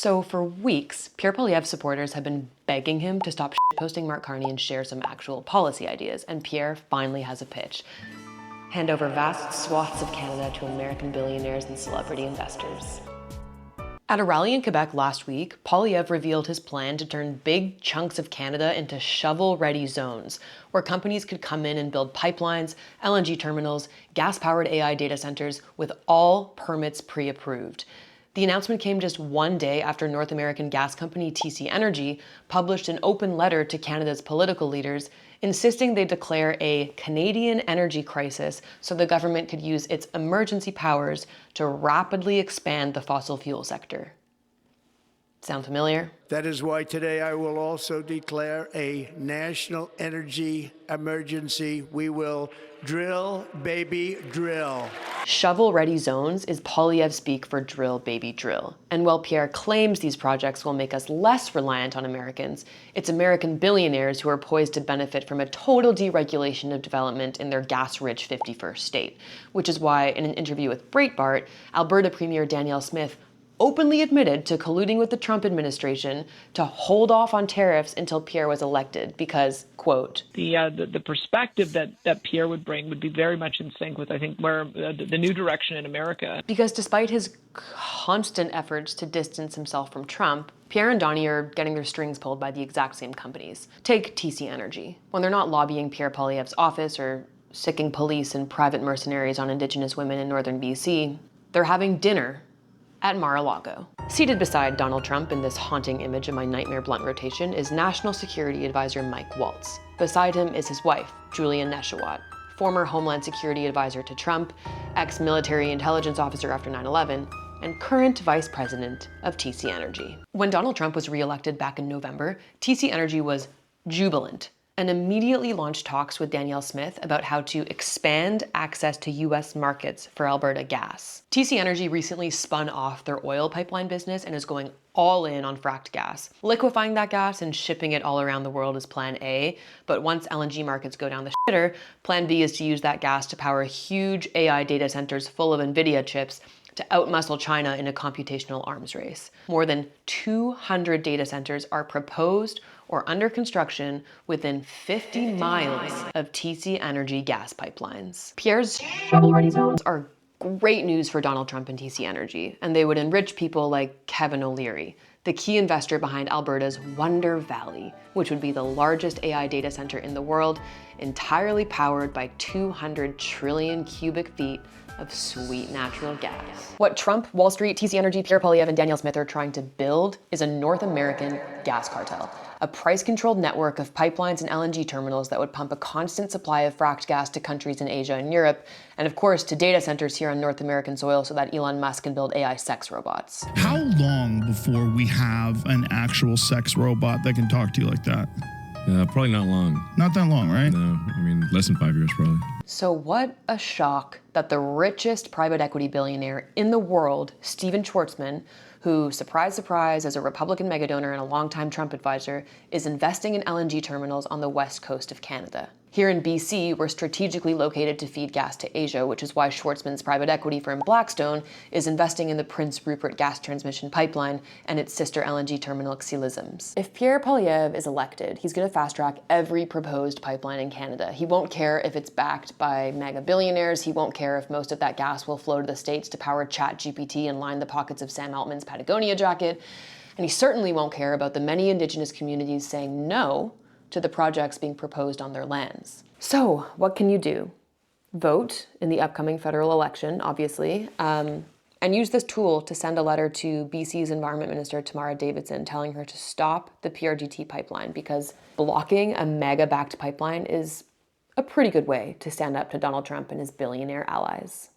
So for weeks, Pierre Poilievre supporters have been begging him to stop posting Mark Carney and share some actual policy ideas, and Pierre finally has a pitch. Hand over vast swaths of Canada to American billionaires and celebrity investors. At a rally in Quebec last week, Poilievre revealed his plan to turn big chunks of Canada into shovel-ready zones, where companies could come in and build pipelines, LNG terminals, gas-powered AI data centers with all permits pre-approved. The announcement came just one day after North American gas company TC Energy published an open letter to Canada's political leaders insisting they declare a Canadian energy crisis so the government could use its emergency powers to rapidly expand the fossil fuel sector. Sound familiar? That is why today I will also declare a national energy emergency. We will drill, baby, drill. Shovel-ready zones is Poilievre speak for drill, baby, drill. And while Pierre claims these projects will make us less reliant on Americans, it's American billionaires who are poised to benefit from a total deregulation of development in their gas-rich 51st state, which is why, in an interview with Breitbart, Alberta Premier Danielle Smith openly admitted to colluding with the Trump administration to hold off on tariffs until Pierre was elected because, quote, the perspective that Pierre would bring would be very much in sync with, I think, where the new direction in America. Because despite his constant efforts to distance himself from Trump, Pierre and Donnie are getting their strings pulled by the exact same companies. Take TC Energy. When they're not lobbying Pierre Poilievre's office or sicking police and private mercenaries on Indigenous women in northern BC, they're having dinner at Mar-a-Lago. Seated beside Donald Trump in this haunting image of my nightmare blunt rotation is National Security Advisor Mike Waltz. Beside him is his wife, Julian Neshawat, former Homeland Security Advisor to Trump, ex-military intelligence officer after 9/11, and current vice president of TC Energy. When Donald Trump was reelected back in November, TC Energy was jubilant and immediately launched talks with Danielle Smith about how to expand access to US markets for Alberta gas. TC Energy recently spun off their oil pipeline business and is going all in on fracked gas. Liquefying that gas and shipping it all around the world is plan A, but once LNG markets go down the shitter, plan B is to use that gas to power huge AI data centers full of NVIDIA chips to outmuscle China in a computational arms race. More than 200 data centers are proposed or under construction within 50 miles of TC Energy gas pipelines. Pierre's shovel-ready zones are great news for Donald Trump and TC Energy, and they would enrich people like Kevin O'Leary, the key investor behind Alberta's Wonder Valley, which would be the largest AI data center in the world, entirely powered by 200 trillion cubic feet of sweet natural gas. What Trump, Wall Street, TC Energy, Pierre Poilievre, and Danielle Smith are trying to build is a North American gas cartel, a price-controlled network of pipelines and LNG terminals that would pump a constant supply of fracked gas to countries in Asia and Europe, and of course to data centers here on North American soil so that Elon Musk can build AI sex robots. How long before we have an actual sex robot that can talk to you like that? Probably not long. Not that long, right? No, I mean, less than 5 years probably. So what a shock that the richest private equity billionaire in the world, Stephen Schwarzman, who, surprise, surprise, is a Republican megadonor and a longtime Trump advisor, is investing in LNG terminals on the west coast of Canada. Here in BC, we're strategically located to feed gas to Asia, which is why Schwarzman's private equity firm Blackstone is investing in the Prince Rupert gas transmission pipeline and its sister LNG terminal Xylisms. If Pierre Poilievre is elected, he's going to fast-track every proposed pipeline in Canada. He won't care if it's backed by mega billionaires. He won't care if most of that gas will flow to the States to power ChatGPT and line the pockets of Sam Altman's Patagonia jacket. And he certainly won't care about the many Indigenous communities saying no to the projects being proposed on their lands. So what can you do? Vote in the upcoming federal election, obviously, and use this tool to send a letter to BC's Environment Minister Tamara Davidson telling her to stop the PRGT pipeline, because blocking a mega-backed pipeline is a pretty good way to stand up to Donald Trump and his billionaire allies.